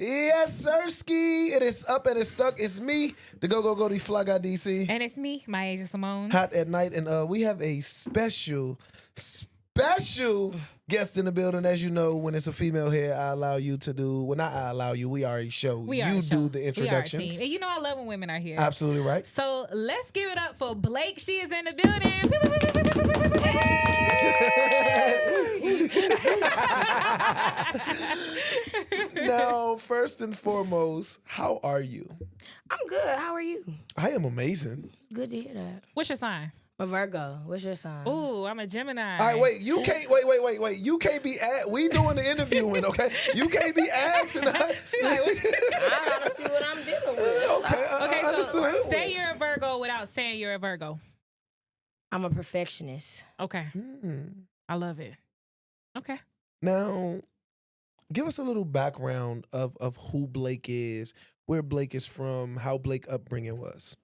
Yes, Sirski. It is up and it's stuck. It's me, the Go the Fly Guy DC. And it's me, my Asia Simone. Hot at night, and we have a special guest in the building. As you know, when it's a female here, I allow you to do. Well, not I allow you. We are a show. You do the introductions. We are a team. And you know I love when women are here. Absolutely right. So let's give it up for Blake. She is in the building. Now, first and foremost, how are you? I'm good. How are you? I am amazing. It's good to hear that. What's your sign? I'm a Virgo. What's your sign? Ooh, I'm a Gemini. All right, wait. You can't. Wait. You can't be. We doing the interviewing, okay? You can't be asking. She like, I gotta see what I'm dealing with. Okay. okay, I so understood. say you're a Virgo without saying you're a Virgo. I'm a perfectionist. Okay. I love it. Okay. Now, give us a little background of who Blake is, where Blake is from, how Blake's upbringing was.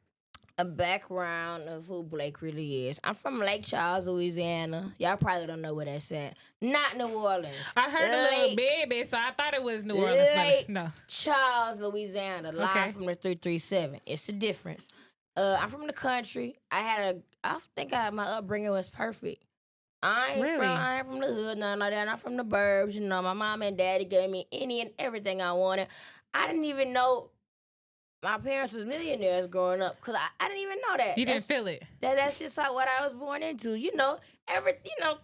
A background of who Blake really is. I'm from Lake Charles, Louisiana. Y'all probably don't know where that's at. Not New Orleans. I heard a little baby, so I thought it was New Orleans. Lake no. Charles, Louisiana. Live from the 337. It's a difference. I'm from the country. I think my upbringing was perfect. I ain't from the hood, nothing like that. I'm from the burbs. You know, my mom and daddy gave me any and everything I wanted. I didn't even know my parents was millionaires growing up because I didn't even know that. You didn't feel it. That's just like what I was born into. You know,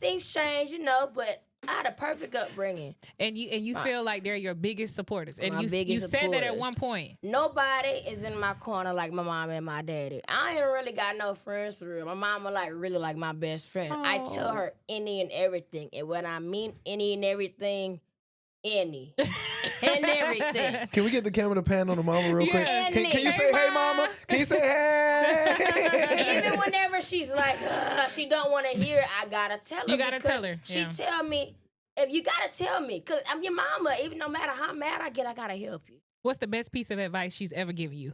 things change. You know, but I had a perfect upbringing. And you feel like they're your biggest supporters. And you biggest said that at supporters. one point. Nobody is in my corner like my mom and my daddy. I ain't really got no friends for real. My mama really like my best friend. Aww. I tell her any and everything. And when I mean any and everything, any and everything. Can we get the camera to pan on the mama real quick? Yeah. Can you say hey, mama? Can you say hey? Even whenever she's like, she don't want to hear it, I gotta tell her. You gotta tell her. She tell me, if you gotta tell me, because I'm your mama. Even no matter how mad I get, I gotta help you. What's the best piece of advice she's ever given you?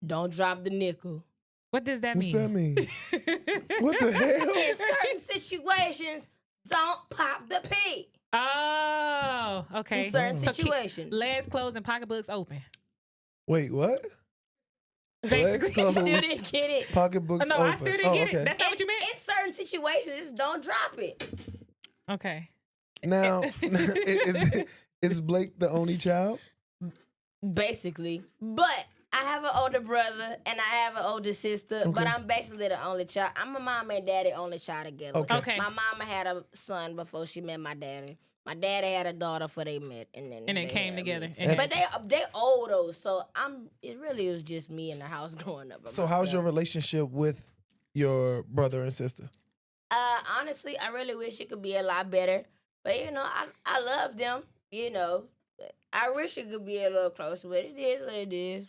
Don't drop the nickel. What does that What's mean? that mean? What the hell? In certain situations, don't pop the pea. Oh, okay. In certain So keep situations. legs closed and pocketbooks open. Wait, what? Legs Basically. closed, Still didn't get it. pocketbooks No, open. I still didn't get okay. it. That's not what you meant? In certain situations, just don't drop it. Okay. Now, is Blake the only child? Basically. But I have an older brother and I have an older sister, but I'm basically the only child. I'm a mom and daddy only child together. Okay. My mama had a son before she met my daddy. My daddy had a daughter before they met, and then they came together. But they old though, so it really was just me in the house growing up. So how's your relationship with your brother and sister? Honestly, I really wish it could be a lot better. But you know, I love them. You know, I wish it could be a little closer, but it is what it is.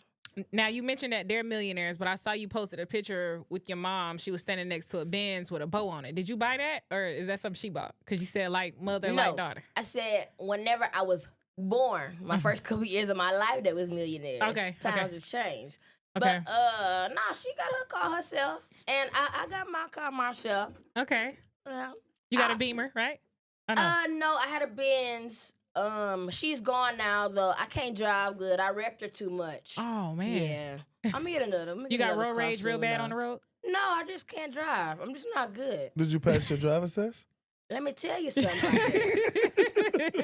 Now, you mentioned that they're millionaires, but I saw you posted a picture with your mom. She was standing next to a Benz with a bow on it. Did you buy that, or is that something she bought? Because you said like mother, like daughter. I said whenever I was born, my first couple years of my life, that was millionaires. Okay. Times have changed. Okay. But she got her car herself, and I got my car myself. Okay. Yeah. You got a Beamer, right? I know. No, I had a Benz. She's gone now though. I can't drive good. I wrecked her too much. Oh man. Yeah. I'm getting another. You got road rage real bad on the road? No, I just can't drive. I'm just not good. Did you pass your driver's test? Let me tell you something.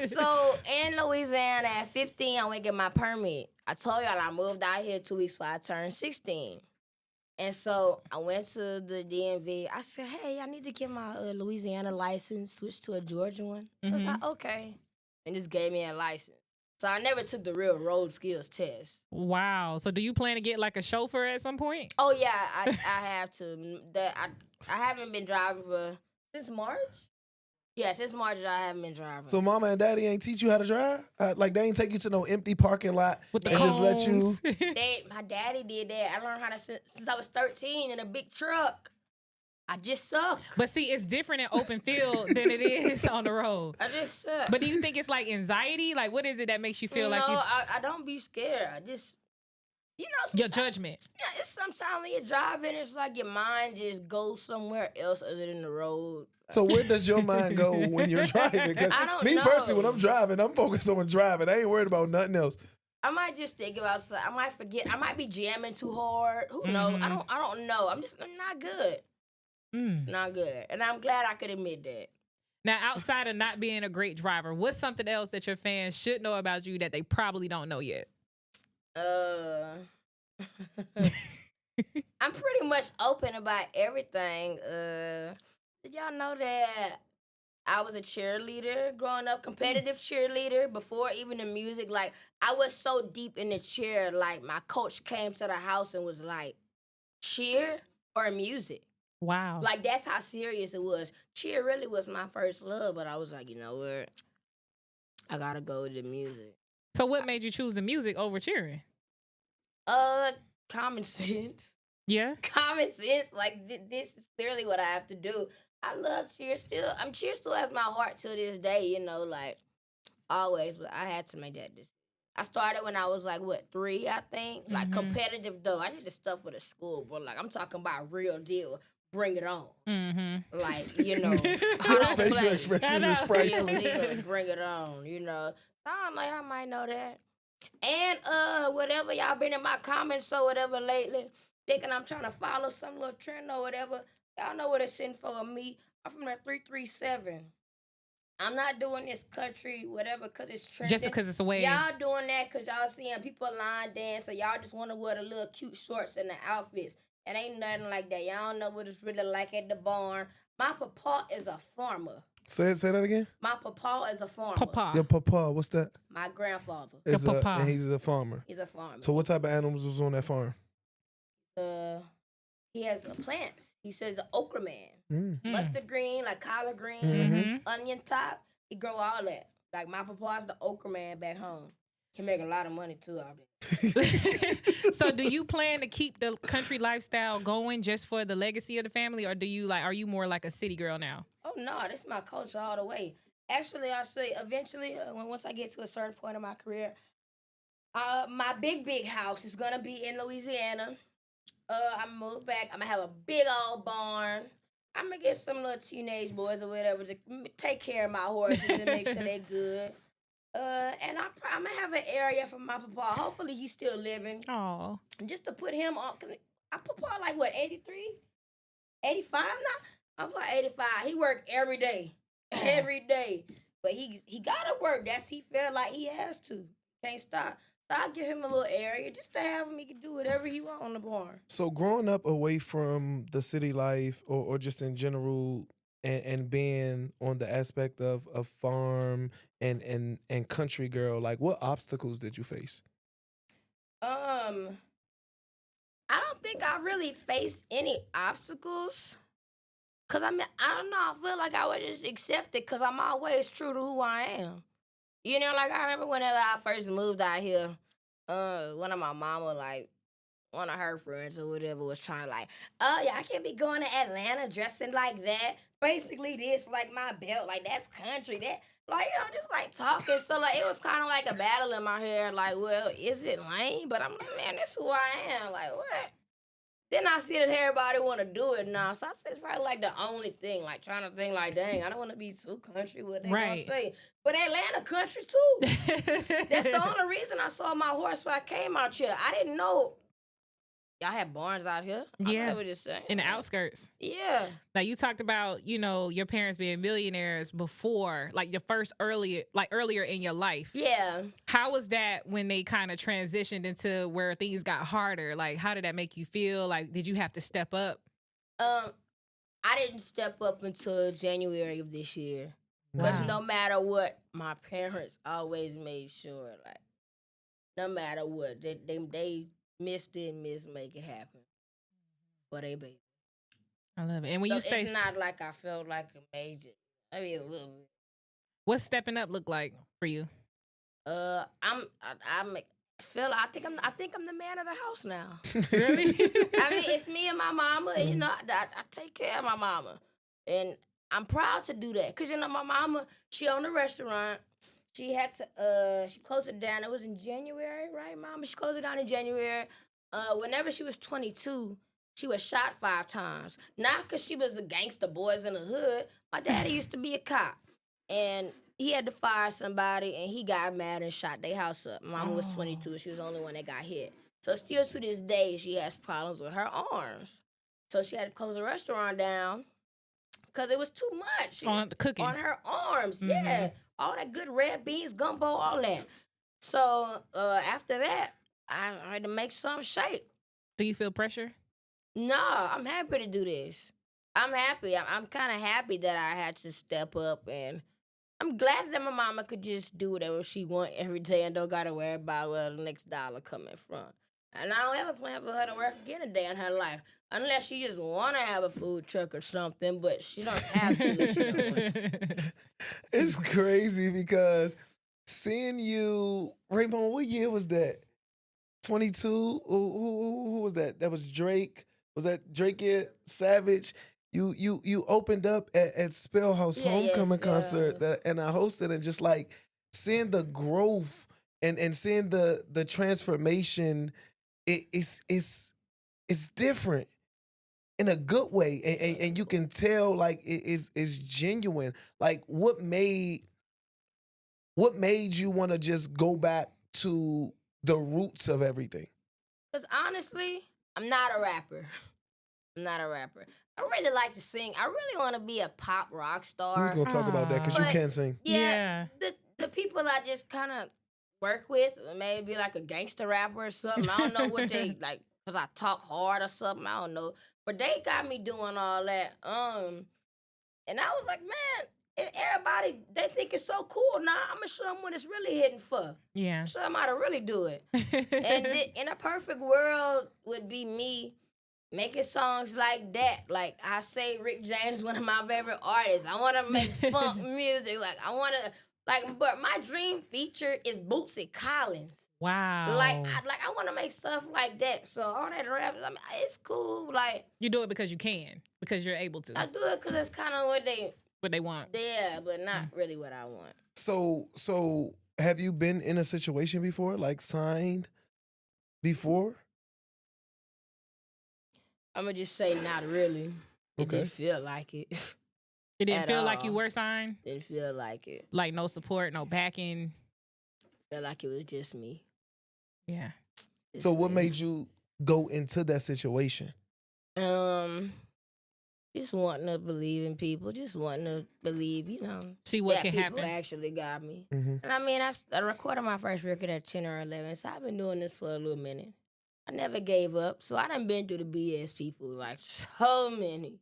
So in Louisiana at 15, I went get my permit. I told y'all I moved out here 2 weeks before I turned 16. And so I went to the DMV. I said, hey, I need to get my Louisiana license, switch to a Georgia one. I was like, okay. And just gave me a license. So I never took the real road skills test. Wow. So do you plan to get like a chauffeur at some point? Oh, yeah, I have to. I haven't been driving since March. Yeah, since March I haven't been driving. So mama and daddy ain't teach you how to drive? Like they ain't take you to no empty parking lot With the and just let you... cones. My daddy did that. I learned how to since I was 13 in a big truck. I just suck. But see, it's different in open field than it is on the road. I just suck. But do you think it's like anxiety? Like what is it that makes you feel like you... I don't be scared. You know, Your judgment. Yeah, it's sometimes when you're driving, it's like your mind just goes somewhere else other than the road. So where does your mind go when you're driving? 'Cause I don't me know. personally, when I'm driving, I'm focused on driving. I ain't worried about nothing else. I might just think about something. I might forget. I might be jamming too hard. Who knows? I don't know. I'm not good. Not good. And I'm glad I could admit that. Now, outside of not being a great driver, what's something else that your fans should know about you that they probably don't know yet? I'm pretty much open about everything. Did y'all know that I was a cheerleader growing up, competitive cheerleader before even the music? Like, I was so deep in the cheer, like, my coach came to the house and was like, cheer or music? Wow. Like, that's how serious it was. Cheer really was my first love, but I was like, you know what? I gotta go with the music. So what made you choose the music over cheering? Common sense. Yeah. Common sense. Like, this is clearly what I have to do. I love cheer still. Cheer still has my heart till this day, you know, like, always. But I had to make that decision. I started when I was, like, 3, I think? Like, competitive, though. I did the stuff for the school, but, like, I'm talking about real deal. Bring it on. Like, you know. Facial expressions is priceless. Bring it on, you know. I'm like, I might know that. And whatever y'all been in my comments or whatever lately, thinking I'm trying to follow some little trend or whatever, y'all know what it's in for me. I'm from the 337. I'm not doing this country, whatever, because it's trending. Just because it's a wave. Y'all doing that because y'all seeing people line dance, or y'all just want to wear the little cute shorts and the outfits. It ain't nothing like that. Y'all don't know what it's really like at the barn. My papa is a farmer. Say that again. My papa is a farmer. Papa. Your papa, what's that? My grandfather. Is Your papa. and he's a farmer. He's a farmer. So what type of animals was on that farm? He has plants. He says the okra man. Mustard green, like collard green, onion top. He grow all that. Like my papa's the okra man back home. He make a lot of money too out there. So do you plan to keep the country lifestyle going just for the legacy of the family, or are you more like a city girl now? Oh no, this is my culture all the way. Actually, I say eventually, once I get to a certain point in my career, my big house is gonna be in Louisiana. I'm gonna move back. I'm gonna have a big old barn. I'm gonna get some little teenage boys or whatever to take care of my horses and make sure they're good. And I'm gonna have an area for my papa. Hopefully he's still living. Oh. Just to put him on. Cause I papa like what, 83? 85 now? I'm about 85. He worked every day. Every day. But he gotta work. He felt like he has to. Can't stop. So I give him a little area just to have him. He can do whatever he want on the barn. So growing up away from the city life or just in general and being on the aspect of farm and country girl, like what obstacles did you face? I don't think I really faced any obstacles. Cause I don't know, I feel like I would just accept it because I'm always true to who I am. You know, like I remember whenever I first moved out here, one of my mama, like, one of her friends or whatever was trying to like, oh yeah, I can't be going to Atlanta dressing like that. Basically this, like my belt, like that's country. That, like, you know, just like talking. So like it was kind of like a battle in my head, like, well, is it lame? But I'm like, man, that's who I am. Like, what? Then I see that everybody want to do it now. So I said it's probably like the only thing, like trying to think like, dang, I don't want to be too country, what they gonna say. But Atlanta country too. That's the only reason I saw my horse when I came out here. I didn't know y'all had barns out here. Yeah. I was just saying. In the outskirts. Yeah. Now you talked about, you know, your parents being millionaires before, like your first earlier in your life. Yeah. How was that when they kind of transitioned into where things got harder? Like, how did that make you feel? Like, did you have to step up? I didn't step up until January of this year. Because no matter what, my parents always made sure, like, no matter what, they didn't make it happen for they baby. I love it. And when so you say it's not like I felt like a major. I mean, a little bit. What's stepping up look like for you? I think I'm the man of the house now. Really? I mean, it's me and my mama, and you know, I take care of my mama, and I'm proud to do that. Cause you know, my mama, she owned a restaurant. She had to, she closed it down. It was in January, right, Mama? She closed it down in January. whenever she was 22, she was shot 5 times. Not because she was a gangster boys in the hood. My daddy used to be a cop. And he had to fire somebody, and he got mad and shot their house up. Mama was 22. She was the only one that got hit. So still to this day, she has problems with her arms. So she had to close the restaurant down because it was too much. On cooking. On her arms, yeah. All that good red beans, gumbo, all that. So after that, I had to make some shape. Do you feel pressure? No, I'm happy to do this. I'm happy. I'm kind of happy that I had to step up, and I'm glad that my mama could just do whatever she want every day and don't gotta worry about where the next dollar coming from. And I don't ever plan for her to work again a day in her life, unless she just wanna have a food truck or something. But she don't have to if she don't want to. It's crazy because seeing you, Raymond, what year was that? 22? Who was that? That was Drake. Was that Drake yet? Savage? You opened up at Spellhouse homecoming concert and I hosted, and just like seeing the growth and seeing the transformation, it's different in a good way, and you can tell like it's genuine. Like what made you want to just go back to the roots of everything? Because honestly, I'm not a rapper. I'm not a rapper. I really like to sing. I really want to be a pop rock star. We was gonna talk about that because you But, can sing. Yeah. The people I just kind of work with, maybe like a gangster rapper or something. I don't know what they like, because I talk hard or something. I don't know. But they got me doing all that. And I was like, man, and everybody, they think it's so cool. Nah, I'm gonna show them what it's really hitting for. Yeah. Show them how to really do it. And in a perfect world would be me making songs like that. Like I say, Rick James is one of my favorite artists. I want to make funk music. Like I want to, but my dream feature is Bootsy Collins. Wow. Like I want to make stuff like that. So all that rap, I mean, it's cool. Like you do it because you can, because you're able to. I do it because it's kind of what they want. Yeah, but not really what I want. So have you been in a situation before, like signed before? I'm gonna just say not really. It Okay. didn't feel like it. It didn't At feel like you all. were signed? Didn't feel like it. Like no support, no backing? Felt like it was just me. Yeah. So what made you go into that situation? Just wanting to believe in people. Just wanting to believe, see what can people happen. Actually got me. Mm-hmm. And I mean, I recorded my first record at 10 or 11, so I've been doing this for a little minute. I never gave up, so I done been through the BS people, like so many.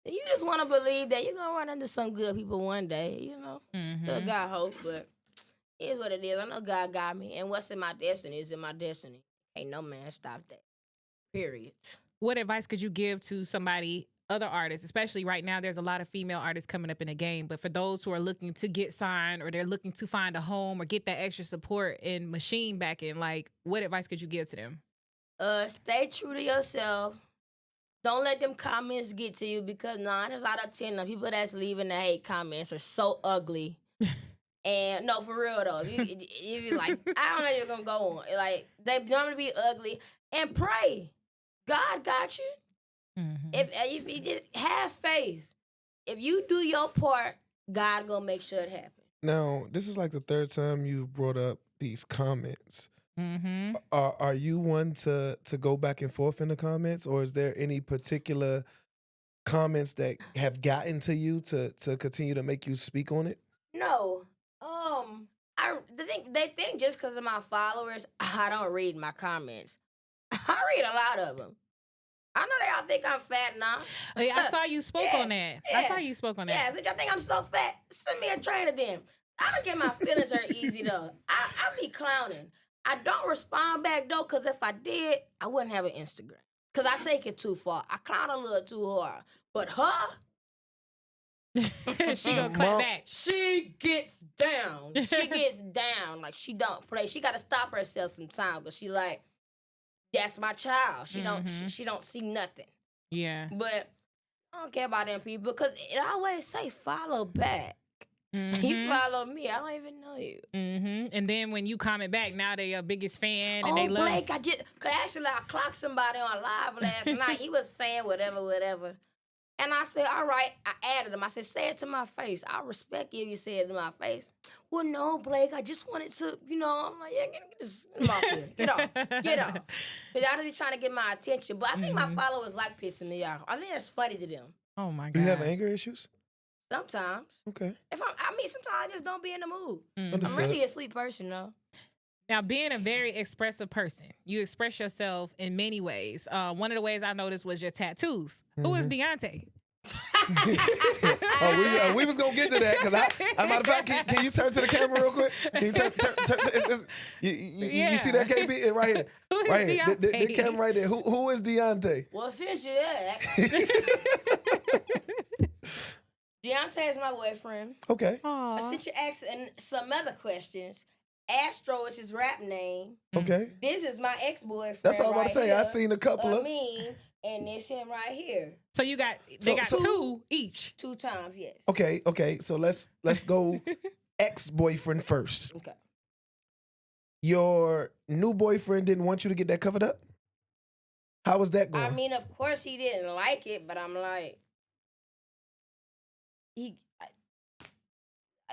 And you just want to believe that you're going to run into some good people one day, Still got hope, but it is what it is. I know God got me, and what's in my destiny is in my destiny. Ain't no man stop that. Period. What advice could you give to somebody, other artists, especially right now? There's a lot of female artists coming up in the game, but for those who are looking to get signed or they're looking to find a home or get that extra support and machine backing, like what advice could you give to them? Stay true to yourself. Don't let them comments get to you, because 9 out of 10 of people that's leaving the hate comments are so ugly. And no, for real though, if you like, I don't know if you're gonna go on. Like they normally be ugly. And pray, God got you. Mm-hmm. If you just have faith, if you do your part, God gonna make sure it happens. Now, this is like the third time you've brought up these comments. Mm-hmm. Are you one to go back and forth in the comments, or is there any particular comments that have gotten to you to continue to make you speak on it? No. They think just because of my followers, I don't read my comments. I read a lot of them. I know they all think I'm fat now. I saw you spoke on that. Yeah. I saw you spoke on that. Yeah, so y'all think I'm so fat? Send me a trainer then. I don't get my feelings hurt easy though. I be clowning. I don't respond back though, because if I did, I wouldn't have an Instagram. Because I take it too far. I clown a little too hard. But her, she gonna clap back. she gets down. She gets down. Like she don't play. She got to stop herself sometime, because she like, that's my child. She don't see nothing. Yeah. But I don't care about them people, because it always say follow back. You follow me. I don't even know you. And then when you comment back, now they're your biggest fan and Oh, they love. Blake, actually, I clocked somebody on live last night. He was saying whatever. And I said, all right, I added him. I said, say it to my face. I respect you if you say it to my face. Well, no, Blake, I just wanted to, I'm like, yeah, get this off here. Get off. Because I be trying to get my attention. But I think my followers like pissing me off. I think that's funny to them. Oh, my God. Do you have anger issues? Sometimes. Okay. Sometimes I just don't be in the mood. Understood. I'm really a sweet person, though. Now, being a very expressive person, you express yourself in many ways. One of the ways I noticed was your tattoos. Who is Deontay? We was gonna get to that because matter of fact, can you turn to the camera real quick? Can you turn you see that KB right here? Who is Right here. Deontay? The camera right there. Who is Deontay? Well, since you're there, Deontay is my boyfriend. Okay. Since you asked some other questions, Astro is his rap name. Okay. This is my ex-boyfriend. That's all I'm about to say. Here. I seen a couple of. And it's him right here. So they got two each. 2 times, yes. Okay. So let's go ex-boyfriend first. Okay. Your new boyfriend didn't want you to get that covered up? How was that going? I mean, of course he didn't like it, but I'm like,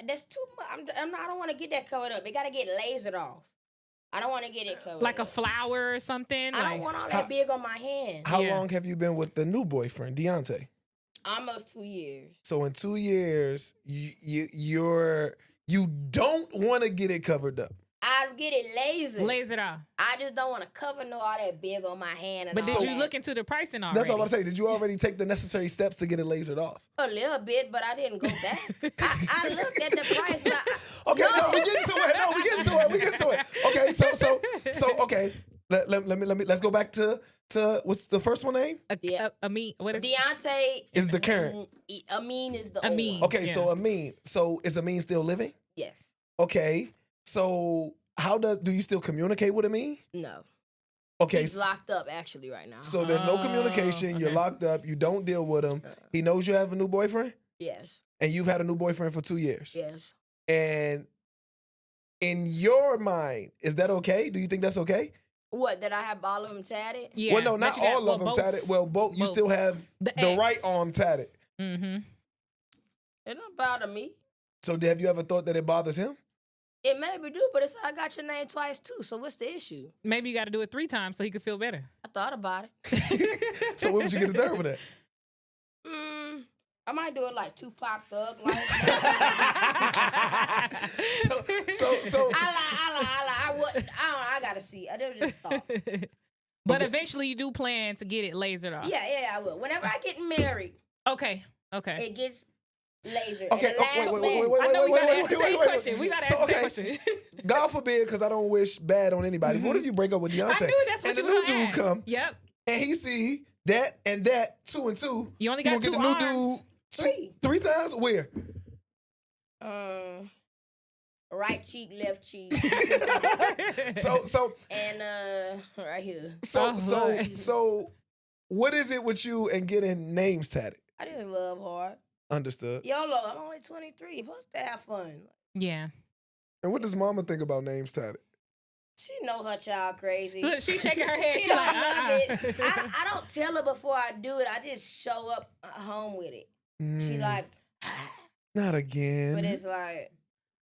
that's too much. I don't want to get that covered up. It got to get lasered off. I don't want to get it covered like up. a flower or something. I don't want all that big on my hand. How long have you been with the new boyfriend, Deontay? Almost 2 years. So in 2 years, you don't want to get it covered up. I get it lasered off. I just don't want to cover all that big on my hand. But did you look into the pricing already? That's all I'm saying. Did you already take the necessary steps to get it lasered off? A little bit, but I didn't go back. I looked at the price. But we get to it. Okay, so okay. Let's go back to what's the first one name? Amin. What is Deontay is the current. Amin is the Amin. old. Okay, so Amin. So is Amin still living? Yes. Okay. So do you still communicate with Amin? No. Okay. He's locked up actually right now. So there's no communication. Okay. You're locked up. You don't deal with him. He knows you have a new boyfriend? Yes. And you've had a new boyfriend for 2 years? Yes. And in your mind, is that okay? Do you think that's okay? What, that I have all of them tatted? Yeah. Well, no, not all of them tatted. Well, both. You still have the right arm tatted. Mm-hmm. It don't bother me. So have you ever thought that it bothers him? It maybe do, but I got your name twice too. So what's the issue? Maybe you got to do it 3 times so he could feel better. I thought about it. So when would you get a third one at? I might do it like Tupac Thug like. so I gotta see. I just thought. But eventually you do plan to get it lasered off. Yeah, I will. Whenever I get married. Okay. It gets lasered. Okay. We gotta ask the same question. We gotta ask the question. God forbid, because I don't wish bad on anybody. What if you break up with Deontay? I knew that's what and you the new were dude ask. come. Yep. And he see that and that 2 and 2. You only got 2 get the arms. new dude 3. 3 times? Where? Right cheek, left cheek. So and right here. So what is it with you and getting names tatted? I didn't love hard. Understood. YOLO, I'm only 23. Supposed to have fun. Yeah. And what does mama think about names tatted? She know her child crazy. Look, she's shaking her head. She don't love it. I don't tell her before I do it. I just show up home with it. She like, not again. but it's like.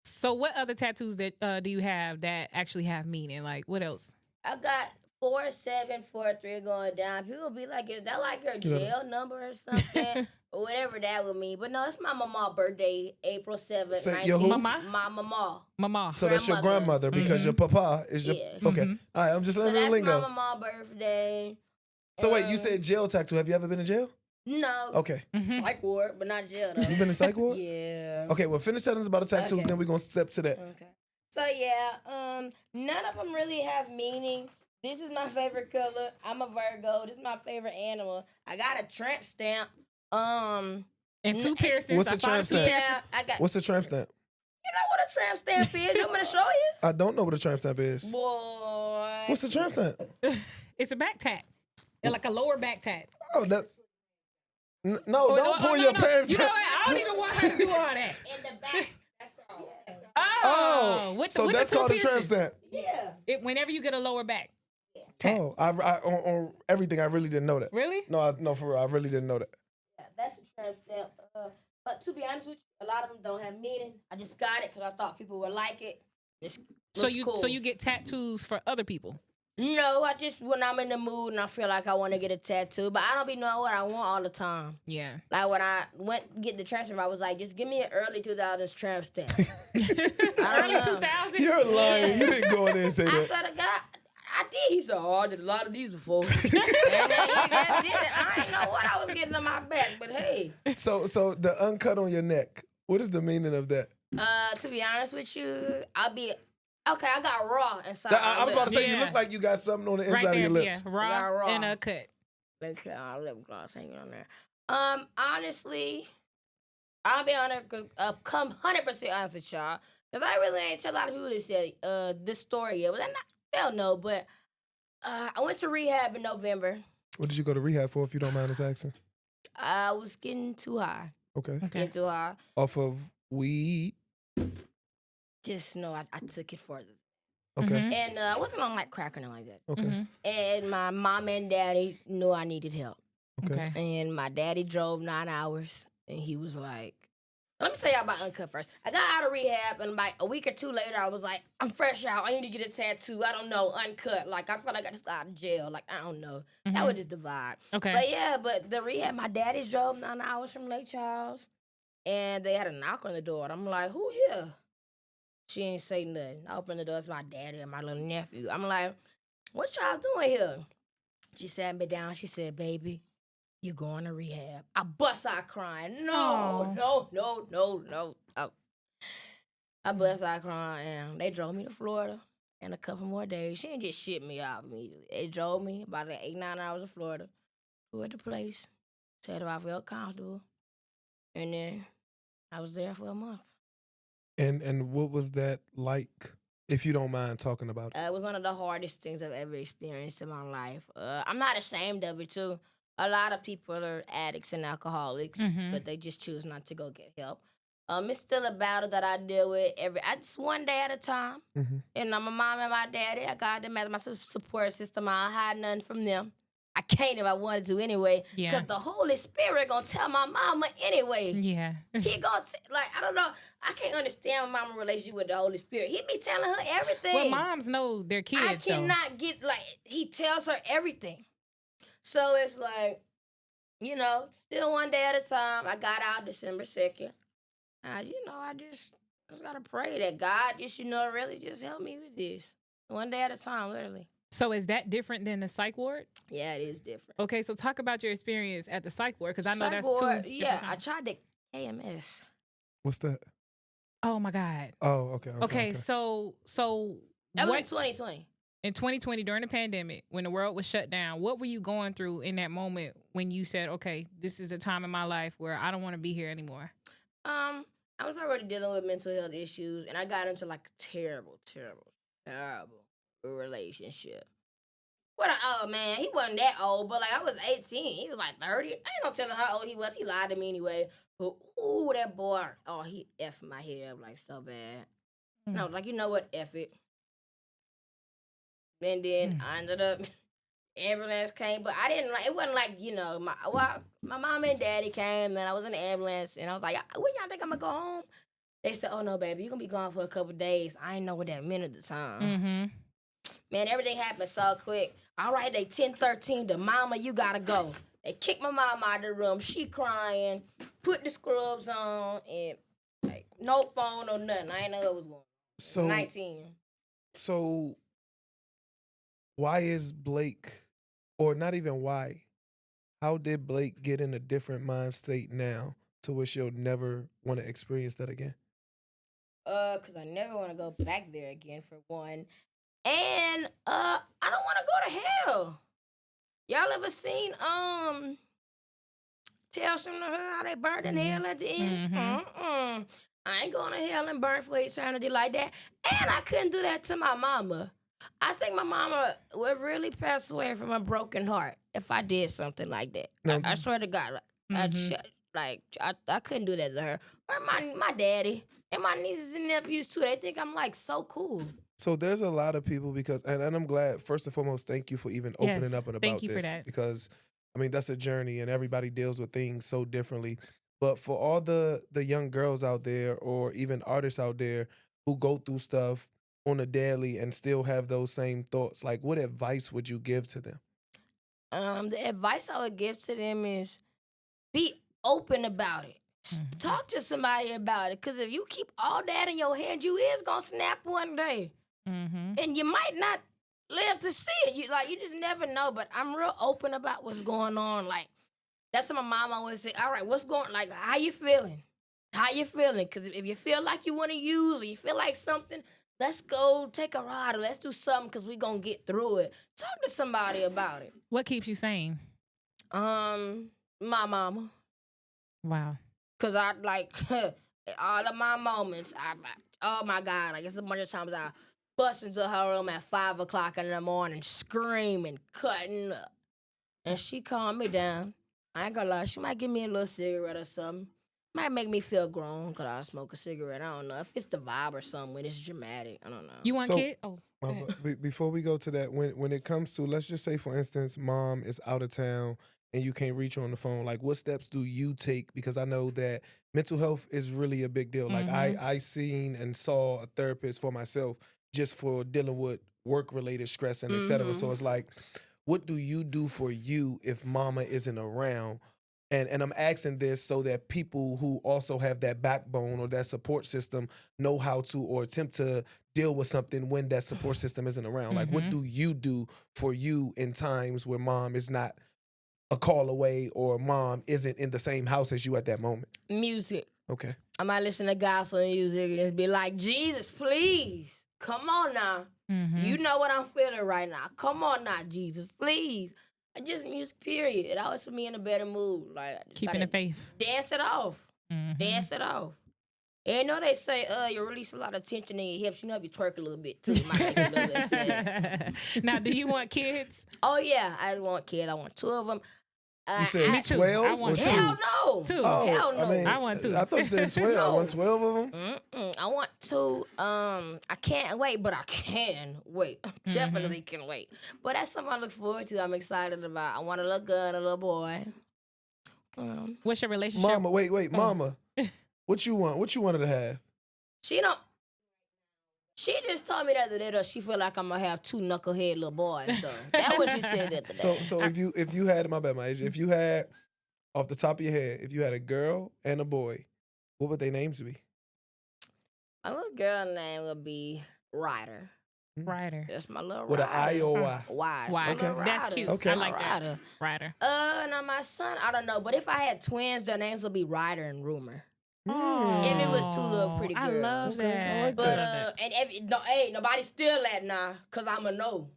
So what other tattoos that do you have that actually have meaning? Like what else? I got 4743 going down. People be like, is that like your jail number or something? Or whatever that would mean. But no, it's my mama's birthday, April 7th, 19th. Mama? My mama. Mama. So that's your grandmother because your papa is your... Yeah. Okay. All right, I'm just learning the lingo. So that's my mama's birthday. So wait, you said jail tattoo. Have you ever been in jail? No. Okay. Psych ward, but not jail though. You been in psych ward? Yeah. Okay, well finish telling us about the tattoos, Okay. then we're going to step to that. Okay. So yeah, none of them really have meaning. This is my favorite color. I'm a Virgo. This is my favorite animal. I got a tramp stamp. And 2 piercings. What's the tramp stamp? Yeah, I got. What's the tramp stamp? You know what a tramp stamp is? You want me to show you? I don't know what a tramp stamp is. Boy. What's the tramp stamp? It's a back tat. Like a lower back tat. Oh, that. No, don't pull your pants You know down. what? I don't even want her to do all that. In the back. Oh, with so with that's the two called a tramp piercings. stamp. Yeah. Whenever you get a lower back. Tap. Oh, on everything, I really didn't know that. Really? No, for real, I really didn't know that. Yeah, that's a tramp stamp. But to be honest with you, a lot of them don't have meaning. I just got it because I thought people would like it. It's cool. So you get tattoos for other people. No, I just when I'm in the mood and I feel like I want to get a tattoo, but I don't be knowing what I want all the time. Yeah. Like when I went to get the tramp stamp, I was like, just give me an early 2000s tramp stamp. Early 2000s. You're lying. You didn't go in there and say I that. swear to God, I did. He said, oh, I did a lot of these before. And then he just did it. I didn't know what I was getting on my back, but hey. So the uncut on your neck. What is the meaning of that? To be honest with you, I got raw inside. I was about to say, you Yeah. look like you got something on the inside Right of there, your lips. yeah. got Raw raw. and a cut. Like lip gloss hanging on there. Honestly, I'll be honest, come 100% honest with y'all, because I really ain't tell a lot of people this this story yet. But they'll know. But I went to rehab in November. What did you go to rehab for, if you don't mind us asking? I was getting too high. Okay. Getting too high. Off of weed. Just know I took it further. Okay. Mhm. And I wasn't on like crack or nothing like that. Okay. Mhm. And my mom and daddy knew I needed help. Okay. Okay. And my daddy drove 9 hours, and he was like, let me tell y'all about Uncut first. I got out of rehab, and like a week or two later, I was like, I'm fresh out. I need to get a tattoo. I don't know, Uncut. Like, I feel like I just got out of jail. Like, I don't know. That was just the vibe. Okay. But yeah, but the rehab, my daddy drove 9 hours from Lake Charles, and they had a knock on the door. And I'm like, who here? She ain't say nothing. I opened the door. It's my daddy and my little nephew. I'm like, what y'all doing here? She sat me down. She said, baby, you going to rehab. I bust out crying. No. I bust out crying, and they drove me to Florida in a couple more days. She didn't just ship me off immediately. They drove me about 8-9 hours to Florida. We at the place. Said if I felt comfortable. And then I was there for a month. And what was that like, if you don't mind talking about it? It was one of the hardest things I've ever experienced in my life. I'm not ashamed of it, too. A lot of people are addicts and alcoholics, but they just choose not to go get help. It's still a battle that I deal with just one day at a time. And my mom and my daddy, I got them as my support system. I don't hide nothing from them. I can't if I wanted to anyway. Yeah. Because the Holy Spirit gonna tell my mama anyway. Yeah. He gonna, I don't know. I can't understand my mama's relationship with the Holy Spirit. He be telling her everything. Well, moms know their kids, I cannot get, he tells her everything. So it's like, still one day at a time. I got out December 2nd. I just got to pray that God just, really just help me with this. One day at a time, literally. So is that different than the psych ward? Yeah, it is different. Okay, so talk about your experience at the psych ward, because I know Psych that's ward, two. yeah, different I times. tried the AMS. What's that? Oh my God. Oh, okay. Okay, so That was what in 2020. in 2020 during the pandemic, when the world was shut down, what were you going through in that moment when you said, okay, this is a time in my life where I don't want to be here anymore? I was already dealing with mental health issues, and I got into a terrible relationship. Oh man, he wasn't that old, but I was 18. He was 30. I ain't no telling how old he was. He lied to me anyway. But ooh, that boy, he effed my head up so bad. And I was like, you know what, F it. And then I ended up, ambulance came, but I didn't it wasn't my mom and daddy came, and I was in the ambulance, and I was like, when y'all think I'm gonna go home? They said, oh no, baby, you're gonna be gone for a couple days. I didn't know what that meant at the time. Man, everything happened so quick. All right, they 10:13, the mama, you gotta go. They kicked my mom out of the room. She crying, put the scrubs on, and no phone or nothing. I didn't know what was going on. So 19. So why is Blake, or not even why, how did Blake get in a different mind state now to where she'll never want to experience that again? Because I never want to go back there again, for one. And I don't want to go to hell. Y'all ever seen Tales from the Hood, how they burned in hell at the end? I ain't going to hell and burn for eternity like that. And I couldn't do that to my mama. I think my mama would really pass away from a broken heart if I did something like that. No. I swear to God. Like I couldn't do that to her. Or my daddy and my nieces and nephews too. They think I'm like so cool. So there's a lot of people because, and I'm glad, first and foremost, thank you for even opening Yes. up and Thank about you for this that. because, I mean, that's a journey and everybody deals with things so differently. But for all the young girls out there or even artists out there who go through stuff on a daily and still have those same thoughts, like what advice would you give to them? The advice I would give to them is be open about it. Mhm. Talk to somebody about it. Cause if you keep all that in your head, you is gonna snap one day. Mhm. And you might not live to see it. You just never know. But I'm real open about what's going on. Like that's what my mom always say. All right, what's going? Like, how you feeling? How you feeling? Because if you feel like you want to use or you feel like something, let's go take a ride or let's do something because we gonna get through it. Talk to somebody about it. What keeps you sane? My mama. Wow. Cause I like all of my moments. Oh my God, like it's a bunch of times I bust into her room at 5 o'clock in the morning, screaming, cutting up, and she calmed me down. I ain't gonna lie, she might give me a little cigarette or something. Might make me feel grown cause I smoke a cigarette. I don't know if it's the vibe or something when it's dramatic. I don't know. You want So, kid? Oh, go ahead. Before we go to that, when it comes to, let's just say, for instance, mom is out of town and you can't reach her on the phone, like what steps do you take? Because I know that mental health is really a big deal. Like Mhm. I seen and saw a therapist for myself just for dealing with work related stress and et cetera. So Mm-hmm. it's like, what do you do for you if mama isn't around? And I'm asking this so that people who also have that backbone or that support system know how to or attempt to deal with something when that support system isn't around. Like, what Mhm. do you do for you in times where mom is not a call away or mom isn't in the same house as you at that moment? Music. Okay. I might listen to gospel music and just be like, Jesus, please, come on now. You Mhm. know what I'm feeling right now. Come on now, Jesus, please. Just music, period. It always put me in a better mood. Like, I just Keeping the gotta faith. dance it off. Mhm. Dance it off. And you know they say, you release a lot of tension in your hips. You know, if you twerk a little bit too, it might make you a little bit sad. Now, do you want kids? Oh, yeah, I want kids. I want 2 of them. You said Me too. I 12 or want two. 2? Hell no. Two. Oh, Hell I no. mean, I want 2. I thought you said 12. I No. want 12 of them. I want 2. I can't wait, but I can wait. Definitely can wait. But that's something I look forward to. I'm excited about. I want a little girl and a little boy. What's your relationship? Mama, wait, Oh. mama. What you want? What you wanted to have? She don't. She just told me the other day that she feel like I'm gonna have 2 knucklehead little boys. Though that what she said the other day. So if you had, my bad, my age, if you had, off the top of your head, if you had a girl and a boy, what would their names be? My little girl name would be Ryder. Ryder. That's my little With an I Ryder. or a Y? Why? Why? Okay. That's cute. Okay. I like that. Ryder. Ryder. Now my son, I don't know, but if I had twins, their names would be Ryder and Rumor. Mm. If it was 2 little pretty I girls. love Okay, I that. like But that. and if no, hey, nobody steal that now, cause I'm a no.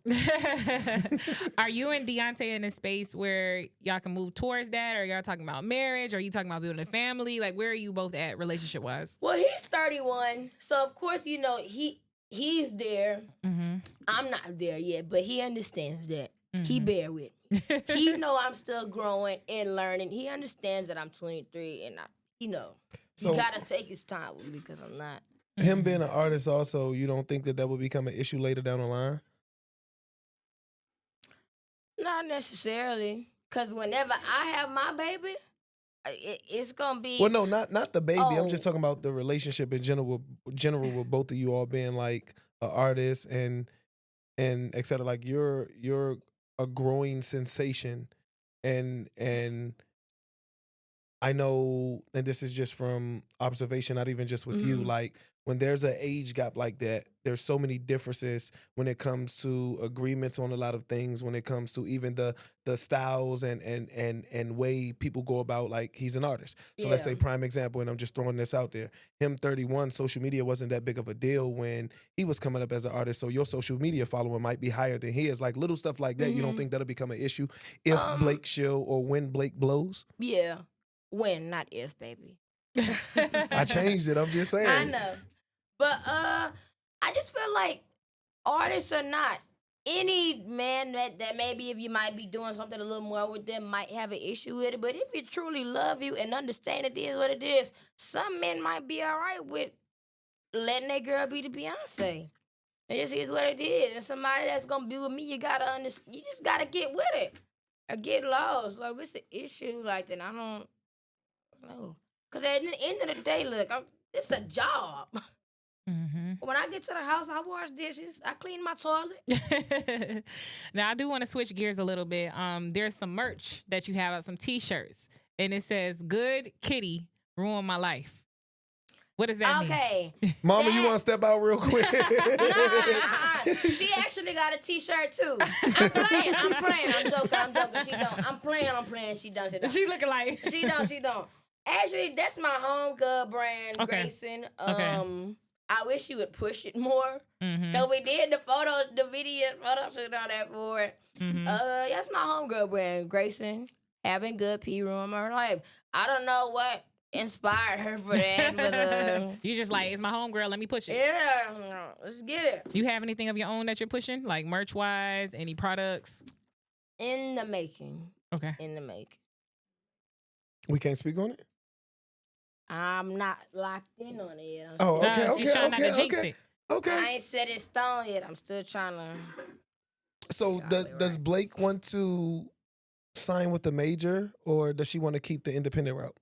Are you and Deontay in a space where y'all can move towards that? Or y'all talking about marriage? Or are you talking about building a family? Like, where are you both at relationship wise? Well, he's 31, so of course you know he's there. Mm-hmm. I'm not there yet, but he understands that. He Mhm. bear with me. He know I'm still growing and learning. He understands that I'm 23, and you know. So You gotta take his time with me because I'm not. him being an artist also, you don't think that would become an issue later down the line? Not necessarily. Because whenever I have my baby, it's going to be. Well, no, not the baby. I'm just Oh. talking about the relationship in general with both of you all being like an artist and et cetera. Like you're a growing sensation, and I know, and this is just from observation, not even just with you, Mhm. like when there's an age gap like that, there's so many differences when it comes to agreements on a lot of things, when it comes to even the styles and way people go about, like he's an artist. So let's say Yeah. prime example, and I'm just throwing this out there. Him 31, social media wasn't that big of a deal when he was coming up as an artist. So your social media following might be higher than his. Like little stuff like that, you don't Mhm. think that'll become an issue if Um, Blake Shill or when Blake blows? Yeah. When, not if, baby. I changed it. I'm just saying. I know. But I just feel like artists are not any man that maybe if you might be doing something a little more with them might have an issue with it. But if you truly love you and understand it is what it is, some men might be all right with letting that girl be the Beyonce. It just is what it is. And somebody that's gonna be with me, you gotta understand. You just gotta get with it or get lost. Like, what's the issue like that? I don't know. Cause at the end of the day, look, it's a job. Mm-hmm. When I get to the house, I wash dishes. I clean my toilet. Now I do want to switch gears a little bit. There's some merch that you have, some T-shirts, and it says "Good Kitty ruined my life." What does that mean? Okay. Mama, you want to step out real quick? She actually got a T-shirt too. I'm playing. I'm joking. She don't. I'm playing. She don't. She looking like She don't. Actually, that's my home good brand, Okay. Grayson. Okay. I wish you would push it more. Mm-hmm. So we did the video, photo shoot all that for it. Mm-hmm. That's my homegirl brand, Grayson. Having good pee room in her life. I don't know what inspired her for that, but you just like, it's my homegirl, let me push it. yeah, let's get it. You have anything of your own that you're pushing, like merch wise, any products? In the making. Okay. In the making. We can't speak on it? I'm not locked in on it yet. Oh, okay, She's trying not to jinx okay. it. Okay. I ain't set in stone yet. I'm still trying to. So does Blake want to sign with the major, or does she want to keep the independent route?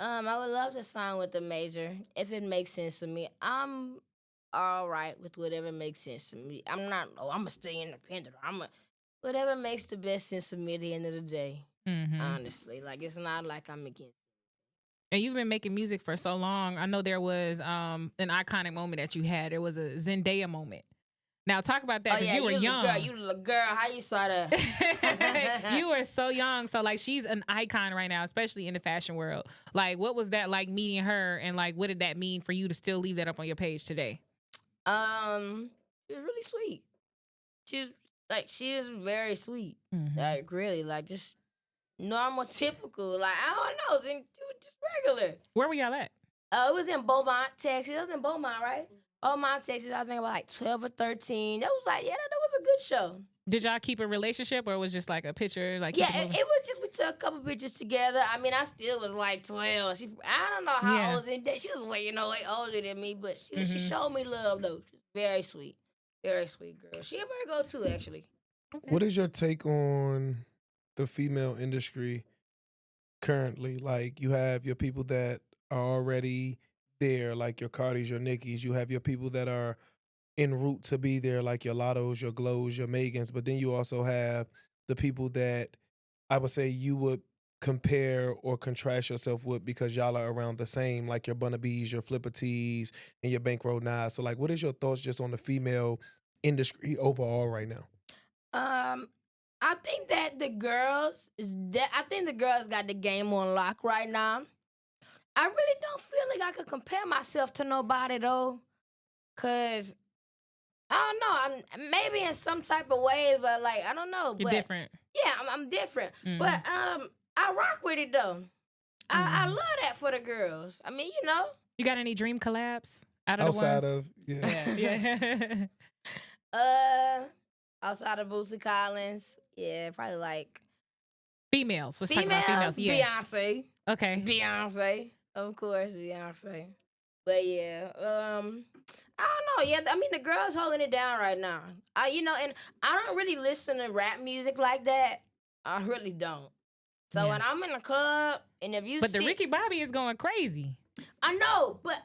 I would love to sign with the major if it makes sense to me. I'm all right with whatever makes sense to me. I'm not. Oh, I'm gonna stay independent. Whatever makes the best sense to me at the end of the day. Mm-hmm. Honestly, like it's not like I'm against. And you've been making music for so long. I know there was an iconic moment that you had. There was a Zendaya moment. Now talk about that, because you were young. Girl, how you saw that? You were so young. So like, she's an icon right now, especially in the fashion world. Like, what was that like meeting her, and like, what did that mean for you to still leave that up on your page today? She was really sweet. She is very sweet. Mm-hmm. Like really, like just normal, typical. Like I don't know, just regular. Where were y'all at? It was in Beaumont, Texas. It was in Beaumont, right? Beaumont, Texas. I was thinking about like 12 or 13. That was like, yeah, that was a good show. Did y'all keep a relationship, or it was just like a picture? Like, yeah, it was just, we took a couple pictures together. I mean, I still was like 12. I don't know how old in that. She was way older than me, but she showed me love though. She's very sweet. Very sweet girl. She a Virgo too, actually. Okay. What is your take on the female industry currently? Like, you have your people that are already there, like your Cardis, your Nickies. You have your people that are en route to be there, like your Lottos, your Glows, your Megans. But then you also have the people that I would say you would compare or contrast yourself with, because y'all are around the same, like your Bunna Bees, your Flipper Tees, and your Bankroll Knives. So like, what is your thoughts just on the female industry overall right now? I think that the girls got the game on lock right now. I really don't feel like I could compare myself to nobody though, cause I don't know. I'm maybe in some type of ways, but like I don't know. You're different. Yeah, I'm different. Mm-hmm. But I rock with it though. I love that for the girls. I mean, you know. You got any dream collabs outside of yeah. Outside of Bootsy Collins, yeah, probably like females. Let's talk about females. Yes. Beyonce. Okay. Beyonce, of course, Beyonce. But yeah, I don't know. Yeah, I mean the girls holding it down right now. And I don't really listen to rap music like that. I really don't. So when I'm in the club and if you the Ricky Bobby is going crazy. I know, but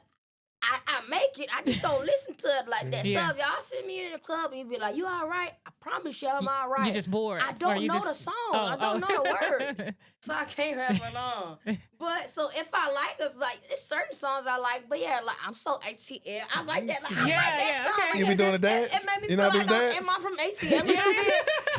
I make it. I just don't listen to it like that. Yeah. So if y'all see me in the club and you be like, "You all right?" I promise you I'm all right. You just bored. I don't know the song. I don't know the words. So I can't rap along. But so if I like us, like it's certain songs I like. But yeah, like I'm so ATL. I like that. Like, I like that song. Okay. Like, you be doing a dance? It made me you feel not like dance? am I from ATL?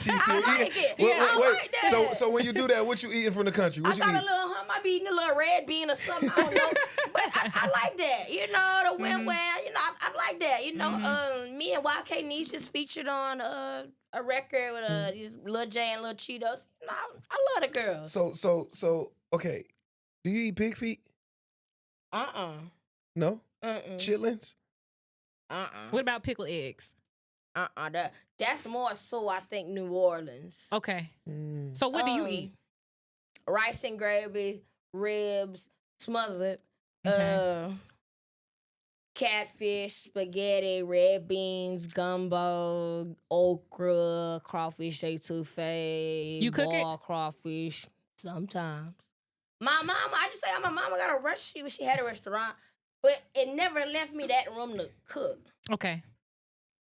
I like it. I like that. So when you do that, what you eating from the country? What you eat? I might be eating a little red bean or something. I don't know. But I like that. You know, the win win. You know, I like that. You know, me and YK Niche just featured on a record with these Lil J and Lil Cheetos. You know, I love the girls. So okay. Do you eat pig feet? No? Chitlins? What about pickled eggs? That's more so I think New Orleans. Okay. So what do you eat? Rice and gravy, ribs, smothered, Okay. catfish, spaghetti, red beans, gumbo, okra, crawfish etouffee, You cook it? boiled crawfish. Sometimes. My mama, I just say my mama got a restaurant. She had a restaurant, but it never left me that room to cook. Okay.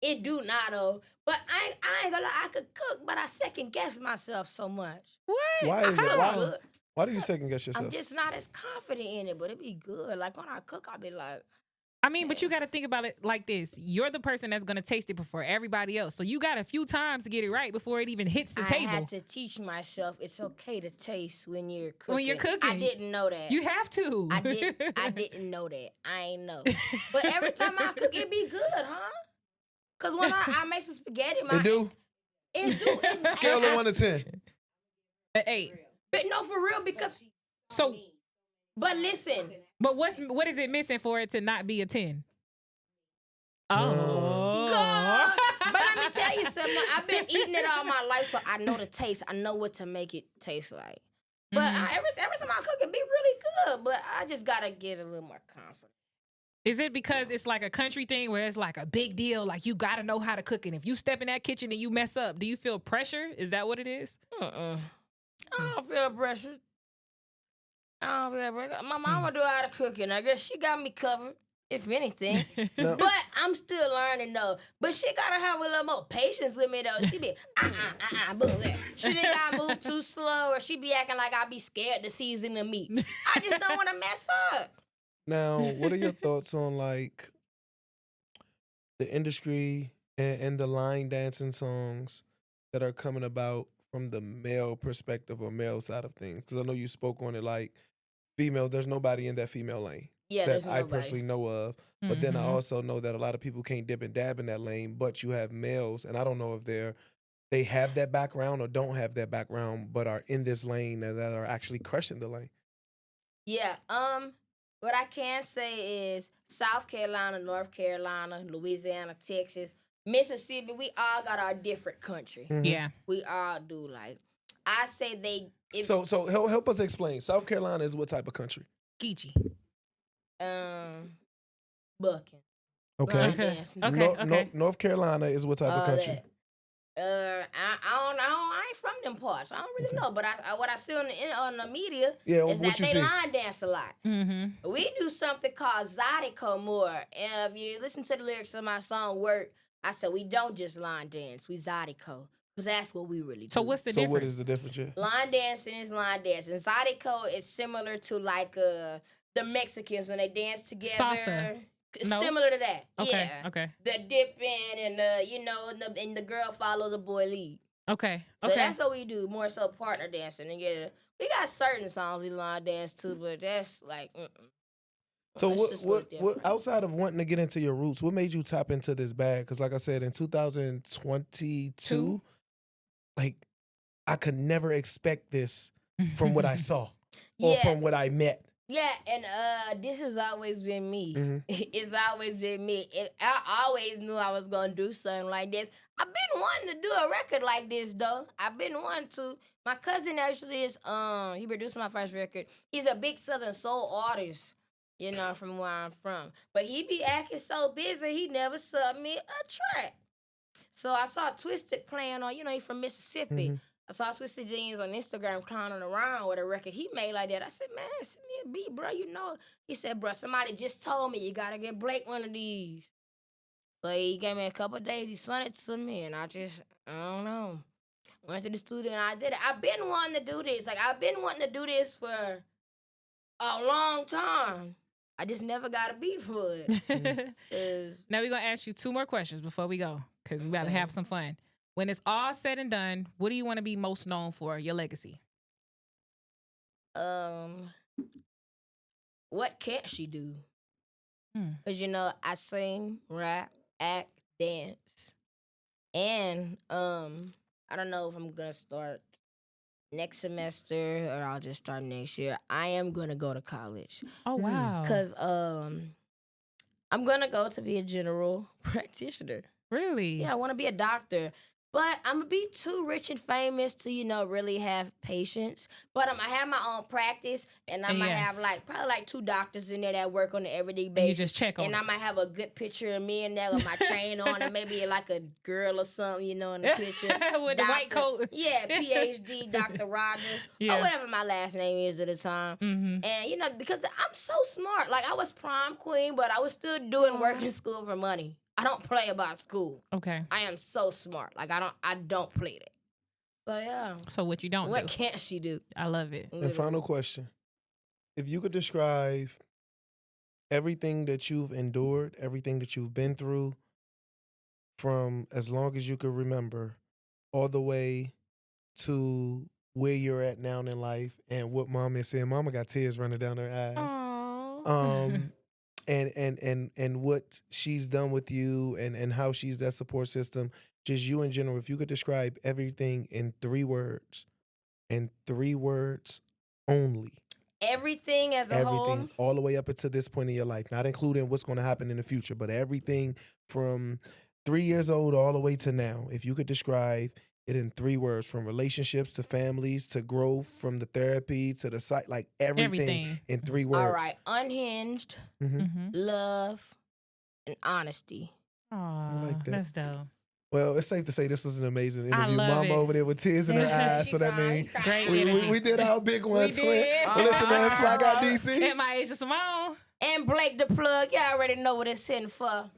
It do not though. But I ain't gonna lie, I could cook, but I second guess myself so much. What? Why is that? Good. Why do you second guess yourself? I'm just not as confident in it, but it be good. Like when I cook, I'll be like, I mean, but you got to think about it like this. You're the person that's going to taste it before everybody else. So you got a few times to get it right before it even hits the table. I had to teach myself it's okay to taste when you're cooking. When you're cooking. I didn't know that. You have to. I didn't know that. I ain't know. But every time I cook, it be good, huh? Because when I make some spaghetti, It do? It do. Scale of 1 to 10. 8. But no, for real, because... So... But listen... But what is it missing for it to not be a 10? Oh. God. But let me tell you something. I've been eating it all my life, so I know the taste. I know what to make it taste like. But every time I cook, it be really good. But I just got to get a little more confident. Is it because it's like a country thing where it's like a big deal? Like you got to know how to cook it. If you step in that kitchen and you mess up, do you feel pressure? Is that what it is? I don't feel pressure. My mama do all the cooking. I guess she got me covered, if anything. No. But I'm still learning, though. But she got to have a little more patience with me, though. She be, boom. She think I move too slow, or she be acting like I be scared to season the meat. I just don't want to mess up. Now, what are your thoughts on, like, the industry and the line dancing songs that are coming about from the male perspective or male side of things? Because I know you spoke on it, like, females, there's nobody in that female lane that I personally know of. But then I also know that a lot of people can't dip and dab in that lane, but you have males, and I don't know if they have that background or don't have that background, but are in this lane that are actually crushing the lane. Yeah, what I can say is South Carolina, North Carolina, Louisiana, Texas, Mississippi, we all got our different country. Mm-hmm. Yeah. We all do. Like, I say So help us explain. South Carolina is what type of country? Geechee. Bucking. Okay. Okay. North Carolina is what type of country? I don't know. I ain't from them parts. I don't really know. But what I see on the media is that they line dance a lot. Mm-hmm. We do something called Zydico more. If you listen to the lyrics of my song Work, I said we don't just line dance. We Zydico. Because that's what we really do. So what's the difference? So what is the difference? Yeah? Line dancing is line dancing. Zydico is similar to like the Mexicans when they dance together. Salsa. No? Similar to that. Okay. Yeah. Okay. The dipping and and the girl follow the boy lead. Okay. So that's what we do, more so partner dancing. And yeah, we got certain songs we line dance to, but that's like. So what outside of wanting to get into your roots, what made you tap into this bag? Because like I said, in 2022, like I could never expect this from what I saw or from what I met. Yeah, and this has always been me. Mm-hmm. It's always been me. I always knew I was gonna do something like this. I've been wanting to do a record like this though. I've been wanting to. My cousin actually is he produced my first record. He's a big Southern soul artist, from where I'm from. But he be acting so busy he never subbed me a track. So I saw Twisted playing on, he from Mississippi. Mm-hmm. I saw Twisted Jeans on Instagram clowning around with a record he made like that. I said, man, send me a beat, bro. He said, bro, somebody just told me you gotta get Blake one of these. So he gave me a couple of days. He sent it to me, and I don't know. Went to the studio and I did it. I've been wanting to do this. Like, I've been wanting to do this for a long time. I just never got a beat for it. Now we're going to ask you 2 more questions before we go, because we got to have some fun. When it's all said and done, what do you want to be most known for, your legacy? What can't she do? Because, I sing, rap, act, dance. And I don't know if I'm going to start next semester or I'll just start next year. I am going to go to college. Oh, wow. Because I'm going to go to be a general practitioner. Really? Yeah, I want to be a doctor. But I'm going to be too rich and famous to, really have patience. But I'm going to have my own practice, and I'm going to have probably like 2 doctors in there that work on an everyday basis. And you just check on and it. I'm going to have a good picture of me in there with my chain on, and maybe like a girl or something, in the picture. With the white coat. Yeah, PhD, Dr. Rogers, or whatever my last name is at the time. Mm-hmm. And, because I'm so smart. Like, I was prom queen, but I was still doing work in school for money. I don't play about school. Okay. I am so smart. Like, I don't play that. So yeah. So what you don't What do? can't she do? I love it. And final question. If you could describe everything that you've endured, everything that you've been through from as long as you could remember all the way to where you're at now in life and what mom is saying. Mama got tears running down her eyes. Aww. And what she's done with you and how she's that support system, just you in general. If you could describe everything in 3 words, only. Everything as a whole? Everything, all the way up until this point in your life, not including what's going to happen in the future, but everything from 3 years old all the way to now. If you could describe it in 3 words, from relationships to families to growth, from the therapy to the site, like everything in 3 words. All right. Unhinged, love, and honesty. Aw, like that. That's dope. Well, it's safe to say this was an amazing interview. love Mama it. over there with tears in her eyes. So that means Great we energy. did our big one, We twin. did. Well, listen, man, Fly Guy DC. And my Asia Simone. And Blake the Plug. Y'all already know what it's sitting for.